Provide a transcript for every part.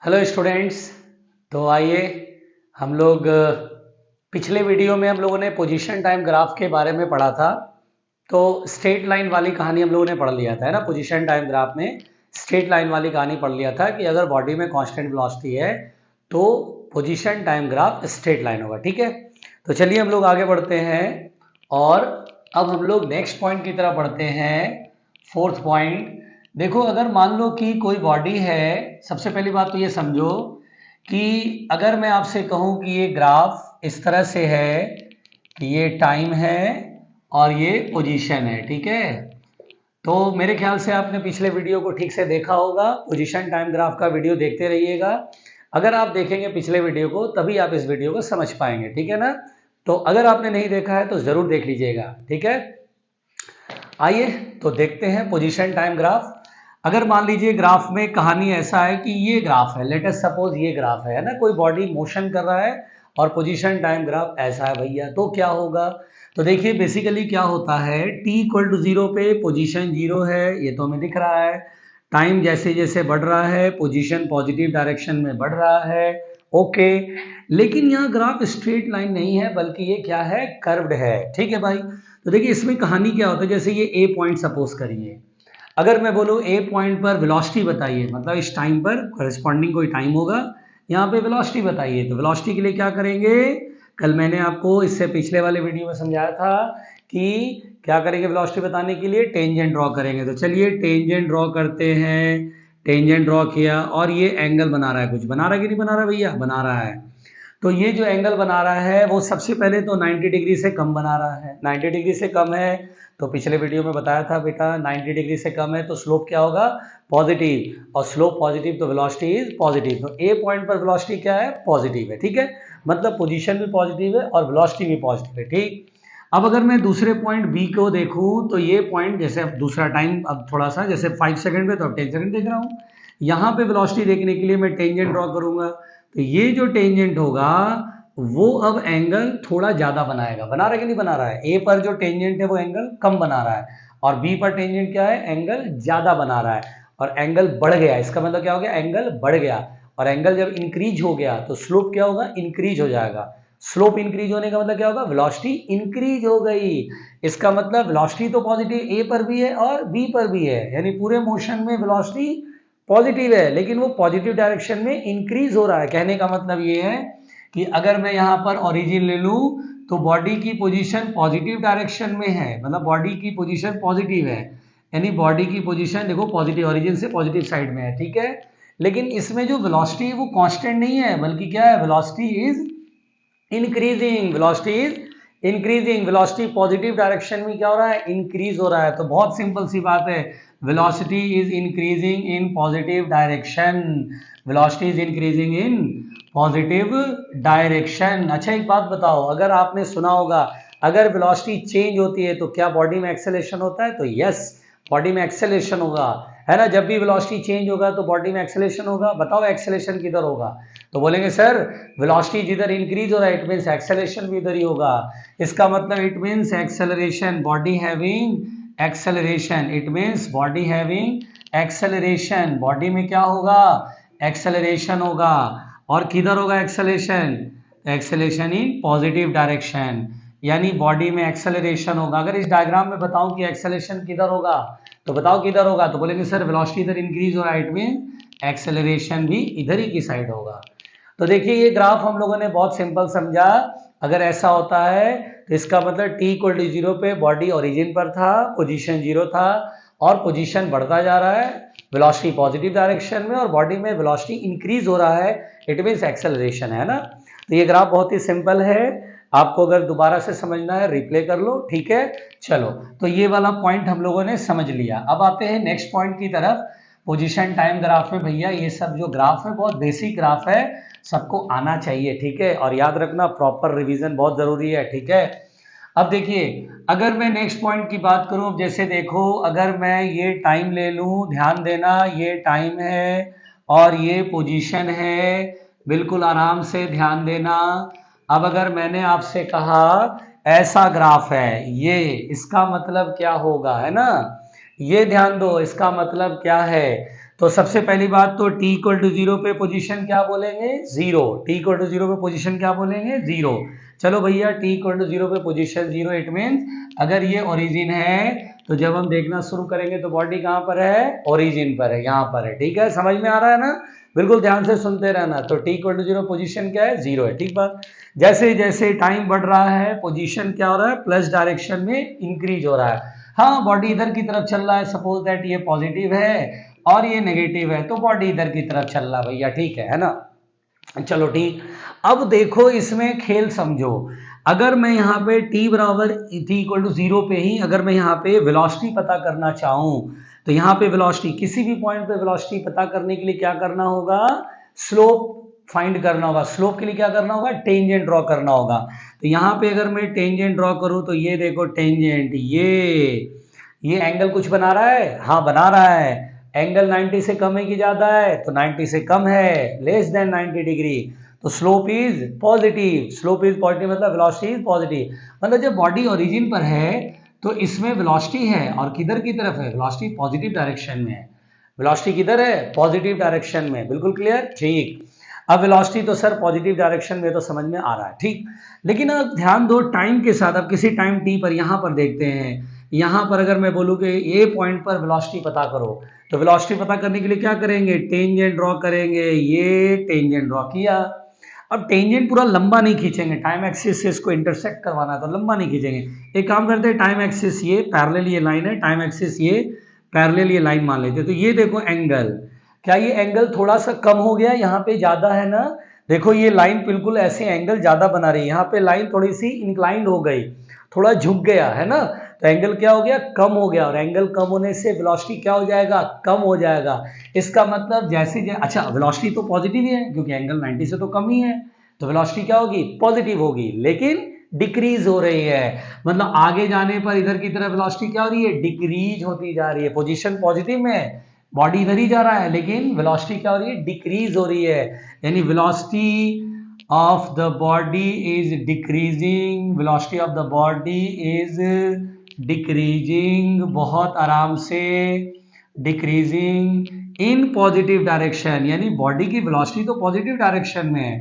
Hello students. तो आइए हम लोग पिछले वीडियो में हम लोगों ने पोजीशन टाइम ग्राफ के बारे में पढ़ा था। तो स्ट्रेट लाइन वाली कहानी हम लोगों ने पढ़ लिया था, है ना। पोजीशन टाइम ग्राफ में स्ट्रेट लाइन वाली कहानी पढ़ लिया था कि अगर बॉडी में कांस्टेंट वेलोसिटी है तो position time graph straight line होगा। ठीक है, तो चलिए हम लोग आगे बढ़ते हैं और अब हम लोग नेक्स्ट पॉइंट की तरफ बढ़ते हैं। फोर्थ पॉइंट देखो, अगर मान लो कि कोई बॉडी है, सबसे पहली बात तो ये समझो कि अगर मैं आपसे कहूं कि ये ग्राफ इस तरह से है कि ये टाइम है और ये पोजीशन है, ठीक है। तो मेरे ख्याल से आपने पिछले वीडियो को ठीक से देखा होगा। पोजीशन टाइम ग्राफ का वीडियो देखते रहिएगा। अगर आप देखेंगे पिछले वीडियो को तभी आप इस वीडियो को समझ पाएंगे, ठीक है ना। तो अगर आपने नहीं देखा है तो जरूर देख लीजिएगा, ठीक है। आइए तो देखते हैं पोजीशन टाइम ग्राफ। अगर मान लीजिए ग्राफ में कहानी ऐसा है कि ये ग्राफ है, लेट अस सपोज ये ग्राफ है ना, कोई बॉडी मोशन कर रहा है और पोजीशन टाइम ग्राफ ऐसा है भैया, तो क्या होगा। तो देखिए बेसिकली क्या होता है, t इक्वल टू 0 पे पोजीशन 0 है, ये तो हमें दिख रहा है। टाइम जैसे जैसे बढ़ रहा है पोजीशन पॉजिटिव डायरेक्शन में बढ़ रहा है, ओके। लेकिन यहाँ ग्राफ स्ट्रेट लाइन नहीं है बल्कि ये क्या है, कर्व्ड है, ठीक है भाई। तो देखिए इसमें कहानी क्या होता है, जैसे ये ए पॉइंट सपोज करिए, अगर मैं बोलूँ ए पॉइंट पर वेलोसिटी बताइए, मतलब इस टाइम पर करस्पॉन्डिंग कोई टाइम होगा, यहाँ पे वेलोसिटी बताइए। तो वेलोसिटी के लिए क्या करेंगे, कल मैंने आपको इससे पिछले वाले वीडियो में समझाया था कि क्या करेंगे वेलोसिटी बताने के लिए, टेंजेंट ड्रॉ करेंगे। तो चलिए टेंजेंट ड्रॉ करते हैं। टेंजेंट ड्रॉ किया और ये एंगल बना रहा है, कुछ बना रहा है कि नहीं बना रहा भैया, बना रहा है। तो ये जो एंगल बना रहा है वो सबसे पहले तो 90 डिग्री से कम बना रहा है। 90 डिग्री से कम है तो पिछले वीडियो में बताया था बेटा, 90 डिग्री से कम है तो स्लोप क्या होगा, पॉजिटिव, और स्लोप पॉजिटिव तो वेलोसिटी इज पॉजिटिव। तो ए पॉइंट पर वेलोसिटी क्या है, पॉजिटिव है, ठीक है। मतलब पोजीशन भी पॉजिटिव है और वेलोसिटी भी पॉजिटिव है, ठीक। अब अगर मैं दूसरे पॉइंट बी को देखूं तो ये पॉइंट, जैसे अब दूसरा टाइम, अब थोड़ा सा जैसे 5 सेकंड पे तो अब 10 सेकंड देख रहा हूँ। यहाँ पे वेलोसिटी देखने के लिए मैं टेंजेंट ड्रॉ करूंगा, तो ये जो टेंजेंट होगा वो अब एंगल थोड़ा ज्यादा बनाएगा। बना रहा है कि नहीं बना रहा है, ए पर जो टेंजेंट है वो एंगल कम बना रहा है और बी पर टेंजेंट क्या है, एंगल ज्यादा बना रहा है और एंगल बढ़ गया। इसका मतलब क्या हो गया, एंगल बढ़ गया। और एंगल जब इंक्रीज हो गया तो स्लोप क्या होगा, इंक्रीज हो जाएगा। स्लोप इंक्रीज होने का मतलब क्या होगा, वेलोसिटी इंक्रीज हो गई। इसका मतलब वेलोसिटी तो पॉजिटिव ए पर भी है और बी पर भी है, यानी पूरे मोशन में वेलोसिटी पॉजिटिव है लेकिन वो पॉजिटिव डायरेक्शन में इंक्रीज हो रहा है। कहने का मतलब ये है कि अगर मैं यहाँ पर ओरिजिन ले लूँ तो बॉडी की पोजीशन पॉजिटिव डायरेक्शन में है, मतलब बॉडी की पोजीशन पॉजिटिव है, यानी बॉडी की पोजीशन देखो पॉजिटिव, ओरिजिन से पॉजिटिव साइड में है, ठीक है। लेकिन इसमें जो वेलोसिटी है वो कांस्टेंट नहीं है बल्कि क्या है, velocity is increasing. Velocity is increasing, velocity positive direction में क्या हो रहा है, इंक्रीज हो रहा है। तो बहुत सिंपल सी बात है, velocity is increasing in positive direction. Velocity is increasing in positive direction. अच्छा एक बात बताओ, अगर आपने सुना होगा अगर वेलोसिटी चेंज होती है तो क्या बॉडी में एक्सेलरेशन होता है, तो यस बॉडी में एक्सेलरेशन होगा, है ना। जब भी वेलोसिटी चेंज होगा तो बॉडी में एक्सेलरेशन होगा। बताओ एक्सेलरेशन किधर होगा, तो बोलेंगे सर वेलोसिटी जिधर इंक्रीज हो रहा है इट मींस एक्सेलरेशन भी इधर ही होगा। इसका मतलब it means acceleration, body having acceleration, it means body having acceleration. Body में क्या होगा, एक्सेलरेशन होगा। और किधर होगा acceleration, acceleration in positive direction, यानी बॉडी में एक्सेलरेशन होगा। अगर इस डायग्राम में बताऊं कि एक्सेलरेशन किधर होगा तो बताओ किधर होगा, तो बोलेंगे सर वेलोसिटी इधर इंक्रीज हो रहा है इट मीन एक्सेलरेशन भी इधर ही की साइड होगा। तो देखिए ये ग्राफ हम लोगों ने बहुत सिंपल समझा। अगर ऐसा होता है तो इसका मतलब t इक्वल टू 0 पे बॉडी ओरिजिन पर था, पोजीशन 0 था और पोजीशन बढ़ता जा रहा है, वेलोसिटी पॉजिटिव डायरेक्शन में और बॉडी में वेलोसिटी इंक्रीज हो रहा है, इट मींस एक्सेलरेशन, है ना। तो ये ग्राफ बहुत ही सिंपल है, आपको अगर दोबारा से समझना है रिप्ले कर लो, ठीक है। चलो तो ये वाला पॉइंट हम लोगों ने समझ लिया। अब आते हैं नेक्स्ट पॉइंट की तरफ। पोजीशन टाइम ग्राफ में भैया ये सब जो ग्राफ है बहुत बेसिक ग्राफ है, सबको आना चाहिए, ठीक है। और याद रखना प्रॉपर रिवीजन बहुत जरूरी है, ठीक है। अब देखिए अगर मैं नेक्स्ट पॉइंट की बात करूं, जैसे देखो अगर मैं ये टाइम ले लूं, ध्यान देना ये टाइम है और ये पोजीशन है, बिल्कुल आराम से ध्यान देना। अब अगर मैंने आपसे कहा ऐसा ग्राफ है ये, इसका मतलब क्या होगा, है ना, ये ध्यान दो इसका मतलब क्या है। तो सबसे पहली बात तो t इक्वल टू जीरो पे पोजीशन क्या बोलेंगे, zero. t equal to zero पे पोजीशन क्या बोलेंगे, जीरो। चलो भैया t इक्वल टू जीरो पे पोजीशन जीरो, इट मीन्स अगर ये ओरिजिन है तो जब हम देखना शुरू करेंगे तो बॉडी कहाँ पर है, ओरिजिन पर है, यहाँ पर है। ठीक है, समझ में आ रहा है ना, बिल्कुल ध्यान से सुनते रहना। तो t equal to zero position क्या है, जीरो है। ठीक बात। जैसे जैसे टाइम बढ़ रहा है पोजीशन क्या हो रहा है, प्लस डायरेक्शन में इंक्रीज हो रहा है। हाँ, बॉडी इधर की तरफ चल रहा है, सपोज दैट ये पॉजिटिव है और ये नेगेटिव है, तो बॉडी इधर की तरफ चल रहा है भैया। ठीक है ना, चलो ठीक। अब देखो इसमें खेल समझो, अगर मैं यहाँ पे t बराबर t इक्वल टू जीरो पे ही अगर मैं यहाँ पे वेलोसिटी पता करना चाहूँ तो यहाँ पे वेलोसिटी, किसी भी पॉइंट पे वेलोसिटी पता करने के लिए क्या करना होगा, स्लोप फाइंड करना होगा। स्लोप के लिए क्या करना होगा, टेंजेंट ड्रॉ करना होगा। तो यहाँ पे अगर मैं टेंजेंट ड्रॉ करूँ तो ये देखो टेंजेंट, ये एंगल कुछ बना रहा है, हाँ बना रहा है। एंगल 90 से कम है कि ज्यादा है, तो 90 से कम है, लेस देन 90 डिग्री। तो slope is positive, slope is positive मतलब वेलोसिटी इज पॉजिटिव। मतलब जब बॉडी ओरिजिन पर है तो इसमें वेलोसिटी है और किधर की तरफ है, वेलोसिटी पॉजिटिव डायरेक्शन में है। वेलोसिटी किधर है, पॉजिटिव डायरेक्शन में। बिल्कुल क्लियर, ठीक। अब वेलोसिटी तो सर पॉजिटिव डायरेक्शन में, तो समझ में आ रहा है, ठीक। लेकिन अब ध्यान दो टाइम के साथ, अब किसी टाइम टी पर यहाँ पर देखते हैं, यहाँ पर अगर मैं बोलूँ कि ये पॉइंट पर वेलोसिटी पता करो, तो वेलोसिटी पता करने के लिए क्या करेंगे, टेंजेंट ड्रॉ करेंगे। ये टेंजेंट ड्रॉ किया। अब टेंजेंट पूरा लंबा नहीं खींचेंगे, टाइम एक्सिस से इसको इंटरसेक्ट करवाना है तो लंबा नहीं खींचेंगे। एक काम करते हैं, टाइम एक्सिस ये पैरेलल ये लाइन है, टाइम एक्सिस ये पैरेलल ये लाइन मान लेते हैं। तो ये देखो एंगल, क्या ये एंगल थोड़ा सा कम हो गया, यहाँ पे ज्यादा है ना। देखो ये लाइन बिल्कुल ऐसे एंगल ज्यादा बना रही है, यहाँ पे लाइन थोड़ी सी इंक्लाइंड हो गई, थोड़ा झुक गया है ना, तो एंगल क्या हो गया, कम हो गया। और एंगल कम होने से वेलोसिटी क्या हो जाएगा, कम हो जाएगा। इसका मतलब जैसे अच्छा वेलोसिटी तो पॉजिटिव ही है क्योंकि एंगल 90 से तो कम ही है, तो वेलोसिटी क्या होगी, पॉजिटिव होगी, लेकिन डिक्रीज हो रही है। मतलब आगे जाने पर इधर की तरफ वेलोसिटी क्या हो रही है, डिक्रीज होती जा रही है। पोजीशन पॉजिटिव में, बॉडी इधर ही जा रहा है, लेकिन वेलोसिटी क्या हो रही है, डिक्रीज हो रही है। यानी velocity of the body is decreasing, velocity of the body is decreasing, बहुत आराम से decreasing in positive direction। यानी बॉडी की वेलोसिटी तो पॉजिटिव डायरेक्शन में है,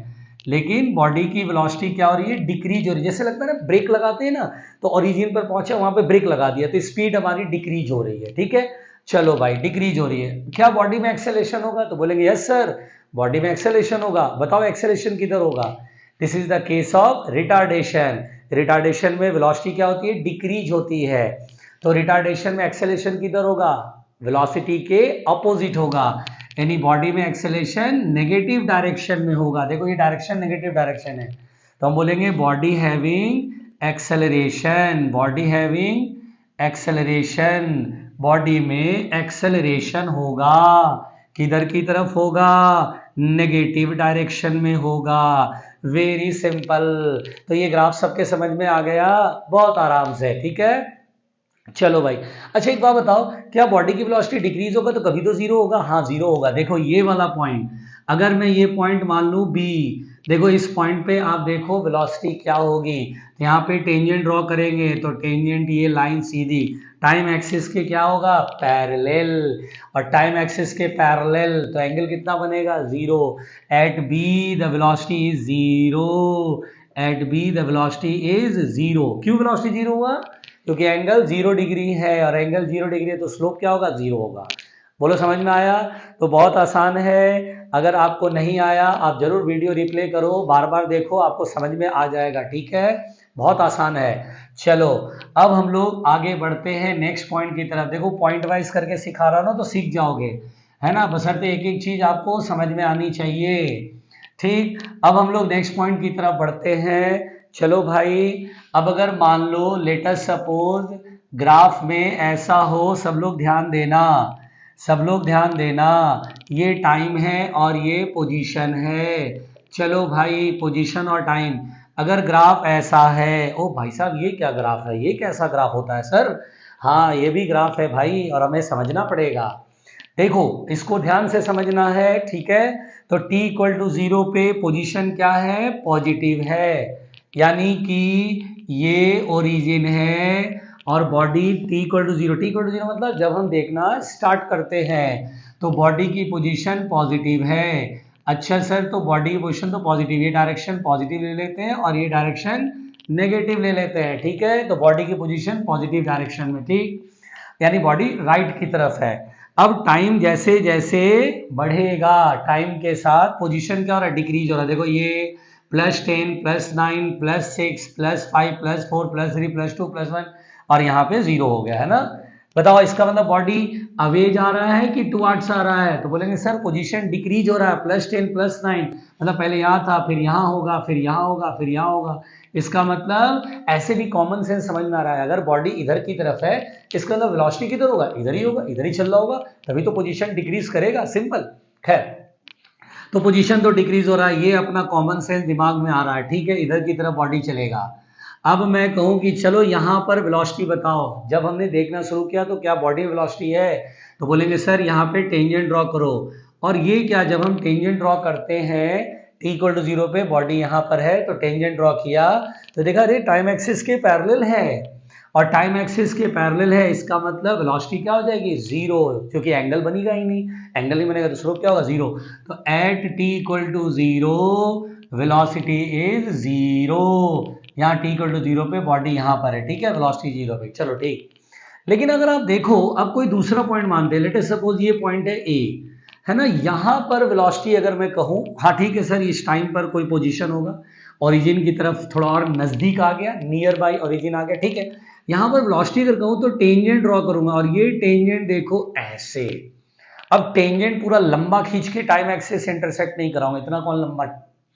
लेकिन बॉडी की वेलोसिटी क्या हो रही है, डिक्रीज हो रही है। जैसे लगता है ना ब्रेक लगाते हैं ना, तो ओरिजिन पर पहुंचे वहां पे ब्रेक लगा दिया तो स्पीड हमारी डिक्रीज हो रही है। ठीक है, चलो भाई डिक्रीज हो रही है। क्या बॉडी में एक्सेलेरेशन होगा, तो बोलेंगे यस सर बॉडी में एक्सेलेरेशन होगा। बताओ एक्सेलेरेशन किधर होगा, this is the case of retardation. Retardation में वेलोसिटी क्या होती है, डिक्रीज होती है। तो रिटार्डेशन में एक्सेलेरेशन किधर होगा, वेलोसिटी के अपोजिट होगा। यानी बॉडी में एक्सेलेरेशन नेगेटिव डायरेक्शन में होगा। देखो ये डायरेक्शन नेगेटिव डायरेक्शन है, तो हम बोलेंगे body having acceleration, body having acceleration, body में एक्सेलरेशन होगा। किधर की तरफ होगा, नेगेटिव डायरेक्शन में होगा। Very simple. तो ये ग्राफ सबके समझ में आ गया बहुत आराम से, ठीक है। चलो भाई, अच्छा एक बात बताओ, क्या बॉडी की वेलोसिटी डिक्रीज होगा तो कभी तो जीरो होगा, हाँ जीरो होगा। देखो ये वाला पॉइंट, अगर मैं ये पॉइंट मान लूं बी, देखो इस पॉइंट पे आप देखो वेलोसिटी क्या होगी। यहाँ पे टेंजेंट ड्रॉ करेंगे तो टेंजेंट ये लाइन सीधी टाइम एक्सिस के क्या होगा, पैरेलल, और टाइम एक्सिस के पैरेलल तो एंगल कितना बनेगा, zero. At B the velocity is zero, at B the velocity is zero. क्यों वेलोसिटी जीरो हुआ, क्योंकि एंगल 0 डिग्री है, और एंगल 0 डिग्री है तो स्लोप क्या होगा, 0 होगा। बोलो समझ में आया। तो बहुत आसान है, अगर आपको नहीं आया आप जरूर वीडियो रिप्ले करो, बार बार देखो, आपको समझ में आ जाएगा, ठीक है। बहुत आसान है। चलो अब हम लोग आगे बढ़ते हैं नेक्स्ट पॉइंट की तरफ। देखो पॉइंट वाइज करके सिखा रहा ना तो सीख जाओगे, है ना, बशर्ते एक एक चीज आपको समझ में आनी चाहिए, ठीक। अब हम लोग नेक्स्ट पॉइंट की तरफ बढ़ते हैं। चलो भाई, अब अगर मान लो लेट अस सपोज ग्राफ में ऐसा हो, सब लोग ध्यान देना, सब लोग ध्यान देना, ये टाइम है और ये पोजीशन है। चलो भाई पोजीशन और टाइम, अगर ग्राफ ऐसा है, ओ भाई साहब ये क्या ग्राफ है, ये कैसा ग्राफ होता है सर, हाँ ये भी ग्राफ है भाई और हमें समझना पड़ेगा। देखो इसको ध्यान से समझना है, ठीक है। तो t इक्वल टू 0 पे पोजीशन क्या है, पॉजिटिव है, यानी कि ये ओरिजिन है और body t equal to 0, t equal to 0 मतलब जब हम देखना स्टार्ट करते हैं तो बॉडी की पोजीशन पॉजिटिव है। अच्छा सर, तो बॉडी की पोजीशन तो पॉजिटिव, ये डायरेक्शन पॉजिटिव ले लेते हैं और ये डायरेक्शन नेगेटिव ले लेते हैं, ठीक है। तो बॉडी की पोजीशन पॉजिटिव डायरेक्शन में, ठीक, यानी बॉडी राइट की तरफ है। अब टाइम जैसे जैसे बढ़ेगा, टाइम के साथ पोजीशन क्या हो रहा है, डिक्रीज हो रहा है। देखो ये +10 +9 +6 +5 +4 +3 +2 +1 और यहाँ पे 0 हो गया है ना। बताओ इसका मतलब बॉडी अवे जा रहा है कि टुवर्ड्स आ रहा है, तो बोलेंगे सर पोजीशन डिक्रीज हो रहा है, +10 +9 मतलब पहले यहाँ था, फिर यहाँ होगा, फिर यहाँ होगा, फिर यहाँ होगा। इसका मतलब ऐसे भी कॉमन सेंस समझ में आ रहा है, अगर बॉडी इधर की तरफ है इसका मतलब वेलोसिटी किधर होगा, इधर ही होगा, इधर ही चल रहा होगा, तभी तो पोजीशन डिक्रीज करेगा, सिंपल। खैर, तो पोजीशन तो डिक्रीज हो रहा है, ये अपना कॉमन सेंस दिमाग में आ रहा है, ठीक है, इधर की तरफ बॉडी चलेगा। अब मैं कहूं कि चलो यहाँ पर वेलोसिटी बताओ, जब हमने देखना शुरू किया तो क्या बॉडी वेलोसिटी है, तो बोलेंगे सर यहाँ पे टेंजेंट ड्रॉ करो। और ये क्या, जब हम टेंजेंट ड्रॉ करते हैं t=0 पे, बॉडी यहाँ पर है तो टेंजेंट ड्रॉ किया तो देखा अरे टाइम एक्सिस के पैरेलल है, और टाइम एक्सिस के पैरेलल है, इसका मतलब वेलोसिटी क्या हो जाएगी, 0, क्योंकि एंगल बनेगा ही नहीं, एंगल नहीं बनेगा तो स्लोप क्या होगा, 0। तो एट t=0 वेलोसिटी इज 0, यहाँ t=0 पे बॉडी यहाँ पर है, ठीक है, वेलोसिटी 0 पे, चलो ठीक। लेकिन अगर आप देखो, अब कोई दूसरा पॉइंट मानते हैं, लेट अस सपोज ये पॉइंट है ए, है ना, यहाँ पर वेलोसिटी अगर मैं कहूँ, हाँ ठीक है सर, इस टाइम पर कोई पोजीशन होगा, ओरिजिन की तरफ थोड़ा और नजदीक आ गया, नियर बाय ओरिजिन आ गया, ठीक है। यहाँ पर वेलोसिटी अगर कहूँ तो टेंजेंट ड्रॉ करूंगा, और ये टेंजेंट देखो ऐसे। अब टेंजेंट पूरा लंबा खींच के टाइम एक्सिस से इंटरसेक्ट नहीं कराऊंगा, इतना कौन लंबा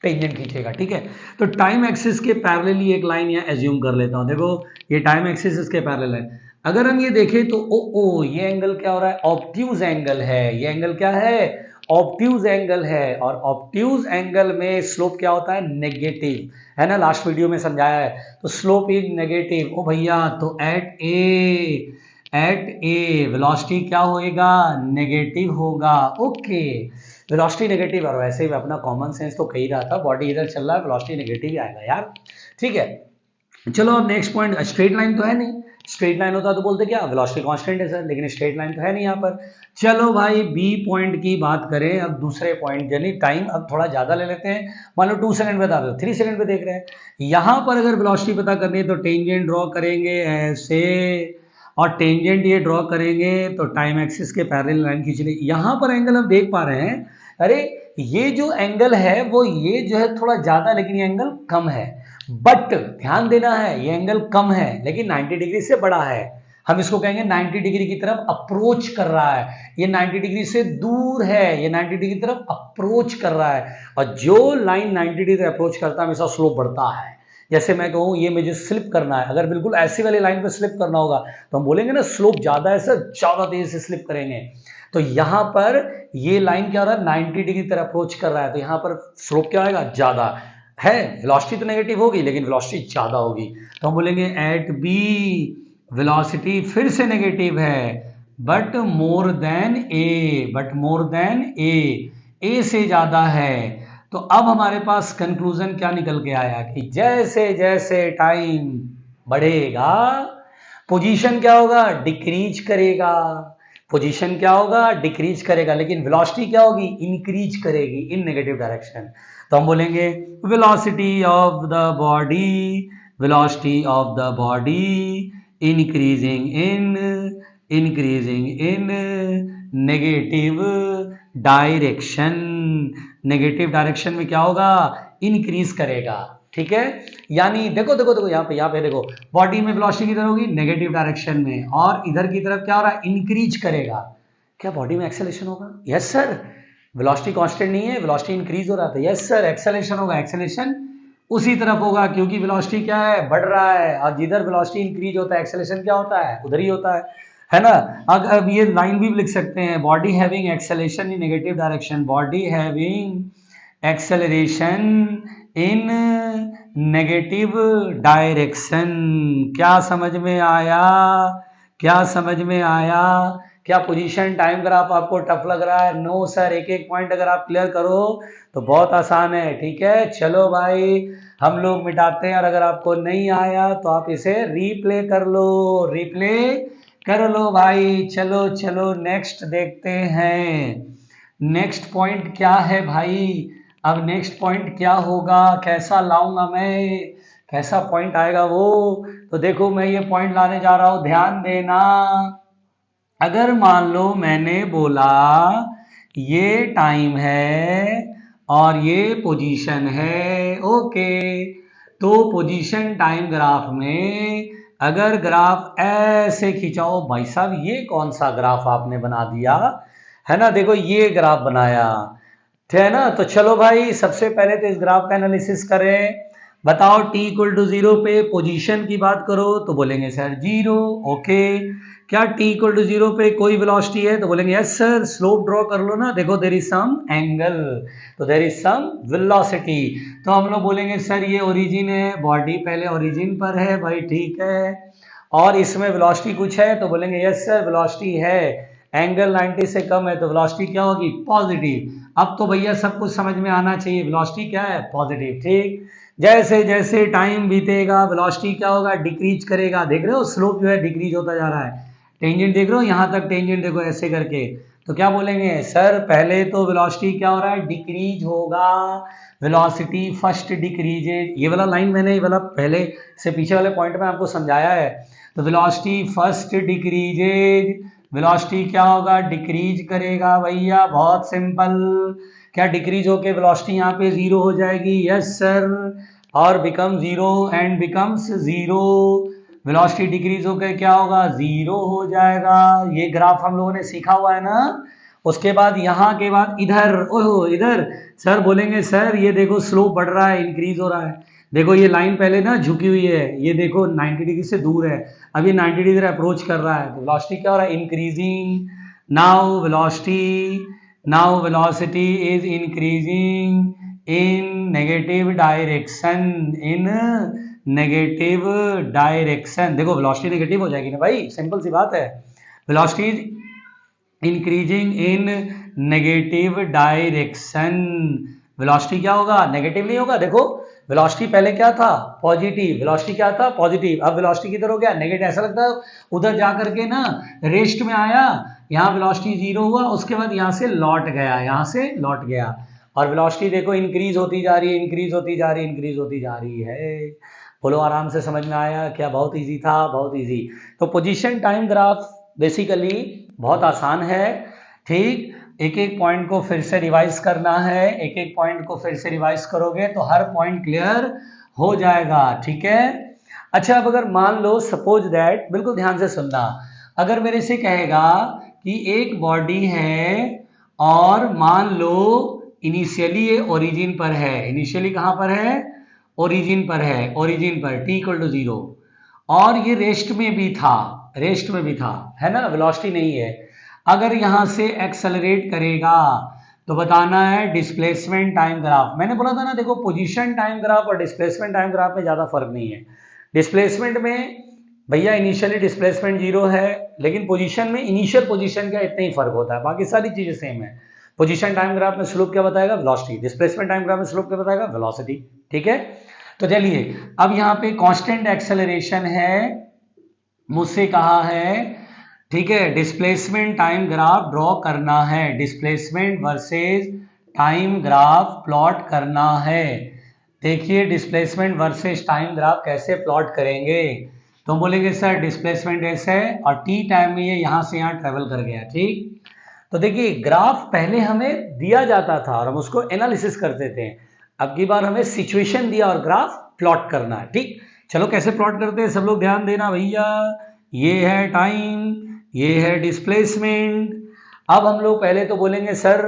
टेंजेंट खींचेगा, ठीक है। तो टाइम एक्सिस के पैरेलली एक लाइन यहाँ एज्यूम कर लेता हूँ, देखो ये टाइम एक्सिस इसके पैरेलल है। अगर हम ये देखें तो ओ ये एंगल क्या हो रहा है, ऑब्ट्यूज एंगल है, ये एंगल क्या है, ऑब्ट्यूज एंगल है, और ऑब्ट्यूज एंगल में स्लोप क्या होता है, नेगेटिव, है ना, लास्ट वीडियो में समझाया है, तो स्लोप इज नेगेटिव। ओ भैया, तो एट ए वेलोसिटी क्या होएगा, नेगेटिव होगा, ओके, वेलोसिटी नेगेटिव। और वैसे भी अपना कॉमन सेंस तो कही रहा था, बॉडी इधर चल रहा है, वेलोसिटी नेगेटिव ही आएगा यार, ठीक है। चलो अब नेक्स्ट पॉइंट, स्ट्रेट लाइन तो है नहीं, स्ट्रेट लाइन होता तो बोलते क्या, वेलोसिटी कांस्टेंट है सर, लेकिन स्ट्रेट लाइन तो है नहीं यहाँ पर। चलो भाई बी पॉइंट की बात करें, अब दूसरे पॉइंट, यानी टाइम अब थोड़ा ज्यादा ले लेते हैं, मान लो 2 सेकंड बता दो, 3 सेकंड पे देख रहे हैं। यहाँ पर अगर वेलोसिटी पता करनी है तो टेंजेंट ड्रॉ करेंगे ऐसे, और टेंजेंट ये ड्रॉ करेंगे तो टाइम एक्सिस के पैरेलल लाइन खींचने, यहाँ पर एंगल हम देख पा रहे हैं, अरे ये जो एंगल है वो ये जो है थोड़ा ज्यादा, लेकिन ये एंगल कम है, बट ध्यान देना है ये एंगल कम है लेकिन 90 डिग्री से बड़ा है, हम इसको कहेंगे 90 डिग्री की तरफ अप्रोच कर रहा है, ये 90 डिग्री से दूर है, ये 90 डिग्री की तरफ अप्रोच कर रहा है, और जो लाइन 90 डिग्री अप्रोच करता है हमेशा स्लोप बढ़ता है। जैसे मैं कहूँ ये मुझे स्लिप करना है, अगर बिल्कुल ऐसी वाली लाइन पे स्लिप करना होगा तो हम बोलेंगे ना स्लोप ज्यादा है सर, ज्यादा तेजी से स्लिप करेंगे। तो यहाँ पर ये लाइन क्या हो रहा है, 90 डिग्री तरह अप्रोच कर रहा है, तो यहाँ पर स्लोप क्या आएगा, ज्यादा है, वेलोसिटी तो नेगेटिव होगी लेकिन वेलोसिटी ज्यादा होगी, तो हम बोलेंगे एट बी वेलोसिटी फिर से नेगेटिव है, but more than a, but more than a से ज्यादा है। तो अब हमारे पास कंक्लूजन क्या निकल के आया कि जैसे जैसे टाइम बढ़ेगा पोजीशन क्या होगा, डिक्रीज करेगा, पोजीशन क्या होगा, डिक्रीज करेगा, लेकिन वेलोसिटी क्या होगी, इंक्रीज करेगी इन नेगेटिव डायरेक्शन। तो हम बोलेंगे velocity of the body, velocity of the body increasing in negative direction, negative direction में क्या होगा, इंक्रीज करेगा, ठीक है। यानी देखो देखो देखो यहाँ पे देखो, बॉडी में वेलोसिटी किधर होगी, नेगेटिव डायरेक्शन में, और इधर की तरफ क्या हो रहा है, इंक्रीज करेगा। क्या बॉडी में एक्सेलेरेशन होगा, यस सर, वेलोसिटी कांस्टेंट नहीं है, वेलोसिटी इंक्रीज हो रहा था, यस सर, एक्सेलेरेशन होगा, एक्सेलेरेशन उसी तरफ होगा क्योंकि वेलोसिटी क्या है, बढ़ रहा है, और जिधर वेलोसिटी इंक्रीज होता है एक्सेलेरेशन क्या होता है, उधर ही होता है ना। अब ये लाइन भी लिख सकते हैं, body having acceleration in negative direction, body having acceleration in negative direction. क्या समझ में आया, क्या समझ में आया, क्या पोजीशन टाइम ग्राफ आपको टफ लग रहा है, नो सर, एक एक पॉइंट अगर आप क्लियर करो तो बहुत आसान है, ठीक है। चलो भाई हम लोग मिटाते हैं, और अगर आपको नहीं आया तो आप इसे रीप्ले कर लो, रीप्ले कर लो भाई, चलो चलो नेक्स्ट देखते हैं। नेक्स्ट पॉइंट क्या है भाई? अब नेक्स्ट पॉइंट क्या होगा, कैसा लाऊंगा मैं, कैसा पॉइंट आएगा वो? तो देखो मैं ये पॉइंट लाने जा रहा हूं, ध्यान देना। अगर मान लो मैंने बोला ये टाइम है और ये पोजीशन है, ओके, तो पोजीशन टाइम ग्राफ में अगर ग्राफ ऐसे खिंचाओ, भाई साहब ये कौन सा ग्राफ आपने बना दिया है ना, देखो ये ग्राफ बनाया है ना। तो चलो भाई सबसे पहले तो इस ग्राफ का एनालिसिस करें। बताओ t इक्वल टू 0 पे पोजीशन की बात करो तो बोलेंगे सर 0, ओके। क्या t इक्वल टू 0 पे कोई वेलोसिटी है तो बोलेंगे यस सर। स्लोप ड्रॉ कर लो ना, देखो देयर इज सम एंगल, तो देयर इज सम वेलोसिटी। तो हम लोग बोलेंगे सर ये ओरिजिन है, बॉडी पहले ओरिजिन पर है भाई, ठीक है, और इसमें वेलोसिटी कुछ है तो बोलेंगे यस सर वेलोसिटी है। एंगल 90 से कम है तो वेलोसिटी क्या होगी, पॉजिटिव। अब तो भैया सब कुछ समझ में आना चाहिए, वेलोसिटी क्या है, पॉजिटिव, ठीक। जैसे जैसे टाइम बीतेगा वेलोसिटी क्या होगा, डिक्रीज करेगा। देख रहे हो स्लोप जो है डिक्रीज होता जा रहा है। टेंजेंट देख रहे हो, यहाँ तक टेंजेंट देखो ऐसे करके। तो क्या बोलेंगे सर, पहले तो वेलोसिटी क्या हो रहा है, डिक्रीज होगा। वेलोसिटी फर्स्ट डिक्रीजेज, ये वाला लाइन मैंने ये वाला पहले से पीछे वाले पॉइंट में आपको समझाया है। तो वेलोसिटी फर्स्ट डिक्रीजेज, वेलोसिटी क्या होगा, डिक्रीज करेगा भैया, बहुत सिंपल। क्या डिक्रीज होके वेलोसिटी यहाँ पे जीरो हो जाएगी, यस सर, और become zero and becomes zero. Velocity decrease होकर क्या होगा, जीरो हो जाएगा। ये ग्राफ हम लोगों ने सीखा हुआ है ना। उसके बाद यहाँ के बाद इधर, ओहो इधर सर बोलेंगे सर ये देखो स्लोप बढ़ रहा है, इंक्रीज हो रहा है। देखो ये लाइन पहले ना झुकी हुई है, ये देखो 90 डिग्री से दूर है, अभी 90 डिग्री अप्रोच कर रहा है, तो वेलोसिटी क्या हो रहा है, increasing. Now velocity is increasing in negative direction, in negative direction. देखो वेलोसिटी नेगेटिव हो जाएगी ना भाई, सिंपल सी बात है। Velocity is increasing in negative direction. Velocity क्या होगा, नेगेटिव नहीं होगा। देखो वेलोसिटी पहले क्या था, पॉजिटिव, वेलोसिटी क्या था, पॉजिटिव, अब वेलोसिटी किधर हो गया, नेगेटिव। ऐसा लगता है उधर जा करके ना रेस्ट में आया, यहाँ वेलोसिटी जीरो हुआ, उसके बाद यहाँ से लौट गया, यहाँ से लौट गया, और वेलोसिटी देखो इंक्रीज होती जा रही है, इंक्रीज होती जा रही है, इंक्रीज होती जा रही है। बोलो आराम से समझ में आया क्या, बहुत इजी था, बहुत इजी। तो पोजीशन टाइम ग्राफ बेसिकली बहुत आसान है, ठीक। एक एक पॉइंट को फिर से रिवाइज करना है, एक एक पॉइंट को फिर से रिवाइज करोगे तो हर पॉइंट क्लियर हो जाएगा, ठीक है। अच्छा अब अगर मान लो सपोज दैट, बिल्कुल ध्यान से सुनना, अगर मेरे से कहेगा कि एक बॉडी है और मान लो इनिशियली ये ओरिजिन पर है, इनिशियली कहाँ पर है, ओरिजिन पर है, ओरिजिन पर t इक्वल टू 0, और ये रेस्ट में भी था, रेस्ट में भी था, है ना, वेलोसिटी नहीं है। अगर यहां से एक्सेलरेट करेगा तो बताना है डिस्प्लेसमेंट टाइम ग्राफ। मैंने बोला था ना, देखो पोजीशन टाइम ग्राफ और डिस्प्लेसमेंट टाइम ग्राफ में ज्यादा फर्क नहीं है। डिस्प्लेसमेंट में भैया इनिशियली डिस्प्लेसमेंट 0 है, लेकिन पोजीशन में इनिशियल पोजीशन का इतना ही फर्क होता है, बाकी सारी चीजें सेम है। पोजीशन टाइम ग्राफ में स्लोप क्या बताएगा, वेलोसिटी। डिस्प्लेसमेंट टाइम ग्राफ में स्लोप क्या बताएगा, वेलोसिटी, ठीक है। तो चलिए अब यहाँ पे कांस्टेंट एक्सेलरेशन है, मुझसे कहा है, ठीक है, डिस्प्लेसमेंट टाइम ग्राफ ड्रॉ करना है, displacement versus time graph plot करना है। देखिए डिस्प्लेसमेंट वर्सेस टाइम ग्राफ कैसे प्लॉट करेंगे, तो हम बोलेंगे सर डिस्प्लेसमेंट ऐसे है और टी टाइम में ये यहाँ से यहाँ ट्रेवल कर गया, ठीक। तो देखिए ग्राफ पहले हमें दिया जाता था और हम उसको एनालिसिस करते थे, अब की बार हमें सिचुएशन दिया और ग्राफ प्लॉट करना है, ठीक। चलो कैसे प्लॉट करते हैं, सब लोग ध्यान देना भैया। ये है टाइम, ये है डिस्प्लेसमेंट। अब हम लोग पहले तो बोलेंगे सर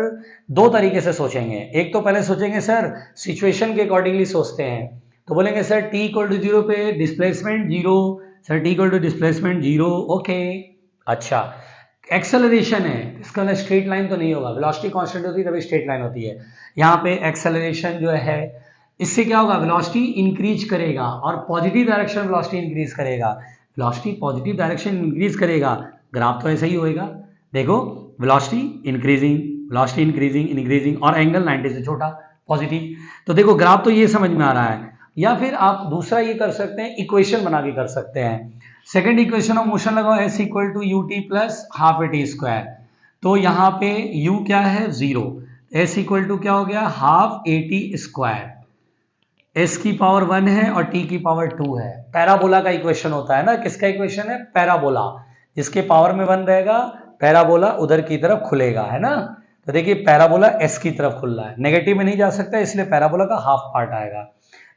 दो तरीके से सोचेंगे, एक तो पहले सोचेंगे सर सिचुएशन के अकॉर्डिंगली सोचते हैं, तो बोलेंगे सर t इक्वल टू 0 पे displacement 0, sir t equal to displacement 0, okay. अच्छा एक्सेलरेशन है, इसका मतलब स्ट्रेट लाइन तो नहीं होगा, वेलोसिटी कांस्टेंट होती है तभी स्ट्रेट लाइन होती है। यहाँ पे एक्सेलरेशन जो है इससे क्या होगा, वेलोसिटी इंक्रीज करेगा और पॉजिटिव डायरेक्शन वेलोसिटी इंक्रीज करेगा, वेलोसिटी पॉजिटिव डायरेक्शन इंक्रीज करेगा, ग्राफ तो ऐसा ही होएगा। देखो velocity increasing, velocity increasing increasing, और एंगल 90 से छोटा, पॉजिटिव। तो देखो ग्राफ तो ये समझ में आ रहा है। या फिर आप दूसरा ये कर सकते हैं, इक्वेशन बना के कर सकते हैं। सेकेंड इक्वेशन ऑफ मोशन लगाओ, s equal to u t plus half a t square. तो यहाँ पे u क्या है 0, s इक्वल टू क्या हो गया half a t square, s की पावर 1 है और t की पावर 2 है। पैराबोला का इक्वेशन होता है ना, किसका इक्वेशन है पैराबोला, जिसके पावर में 1 रहेगा पैराबोला उधर की तरफ खुलेगा, है ना। तो देखिए पैराबोला s की तरफ खुल रहा है, नेगेटिव में नहीं जा सकता इसलिए पैराबोला का हाफ पार्ट आएगा।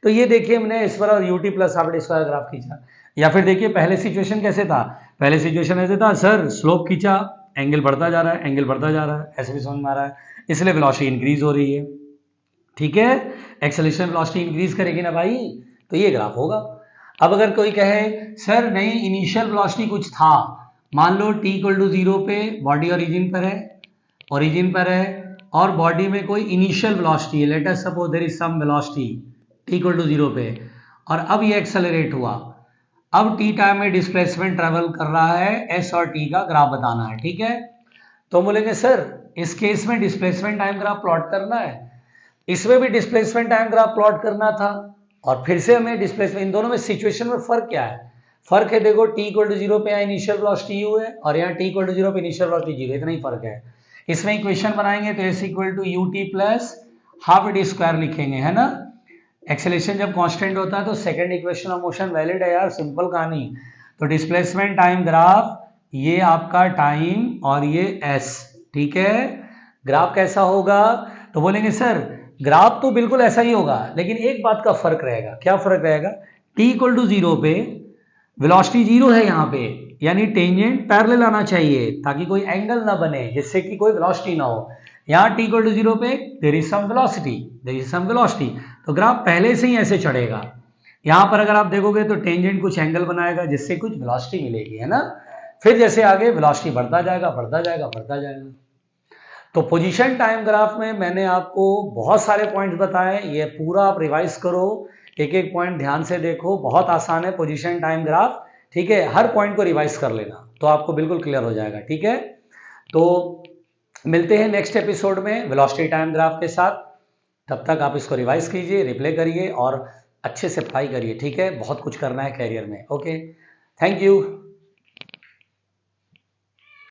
तो ये देखिए हमने इस पर you t plus half a t square graph खींचा। या फिर देखिए पहले सिचुएशन कैसे था, पहले सिचुएशन ऐसे था सर स्लोप खींचा, एंगल बढ़ता जा रहा है, एंगल बढ़ता जा रहा है, ऐसे भी समझ में आ रहा है, इसलिए वेलोसिटी इंक्रीज हो रही है, ठीक है। एक्सेलरेशन वेलोसिटी इंक्रीज करेगी ना भाई, तो ये ग्राफ होगा। अब अगर कोई कहे सर नहीं इनिशियल वेलोसिटी कुछ था, मान लो t इक्वल टू 0 पे बॉडी ओरिजिन पर है और बॉडी में कोई इनिशियल वेलोसिटी है, let us suppose there is some velocity t equal to 0 पे, और अब ये एक्सेलरेट हुआ, अब t टाइम में डिस्प्लेसमेंट ट्रेवल कर रहा है, s और t का ग्राफ बताना है, ठीक है। तो बोलेंगे सर इस केस में डिस्प्लेसमेंट टाइम ग्राफ प्लॉट करना है, इसमें भी डिस्प्लेसमेंट टाइम ग्राफ प्लॉट करना था, और फिर से हमें डिस्प्लेसमेंट, इन दोनों में सिचुएशन में फर्क क्या है, फर्क है देखो t इक्वल टू 0 पे यहाँ इनिशियल वेलोसिटी u है और यहाँ t इक्वल टू 0 पे इनिशियल वेलोसिटी 0, इतना ही फर्क है। इसमें इक्वेशन बनाएंगे तो s equal to u t plus half a t square लिखेंगे, है ना। एक्सेलरेशन जब कांस्टेंट होता है तो second equation of motion valid है यार, सिंपल कहानी। तो डिस्प्लेसमेंट टाइम ग्राफ ये आपका टाइम और ये s, ठीक है। ग्राफ कैसा होगा, तो बोलेंगे सर ग्राफ तो बिल्कुल ऐसा ही होगा लेकिन एक बात का फर्क रहेगा, क्या फर्क रहेगा, t इक्वल टू 0 पे वेलोसिटी 0 है यहाँ पे, यानी टेंजेंट पैरेलल आना चाहिए ताकि कोई एंगल ना बने जिससे कि कोई वेलोसिटी ना हो। यहाँ t इक्वल टू 0 पे देयर इज सम वेलोसिटी, तो ग्राफ पहले से ही ऐसे चढ़ेगा। यहाँ पर अगर आप देखोगे तो टेंजेंट कुछ एंगल बनाएगा जिससे कुछ वेलोसिटी मिलेगी, है ना। फिर जैसे आगे वेलोसिटी बढ़ता जाएगा। तो पोजीशन टाइम ग्राफ में मैंने आपको बहुत सारे पॉइंट्स बताए, ये पूरा आप रिवाइज करो, एक एक पॉइंट ध्यान से देखो, बहुत आसान है पोजीशन टाइम ग्राफ, ठीक है। हर पॉइंट को रिवाइज कर लेना तो आपको बिल्कुल क्लियर हो जाएगा, ठीक है। तो मिलते हैं नेक्स्ट एपिसोड में वेलोसिटी टाइम ग्राफ के साथ, तब तक आप इसको रिवाइज कीजिए, रिप्ले करिए और अच्छे से पढ़ाई करिए, ठीक है। बहुत कुछ करना है कैरियर में, ओके, थैंक यू।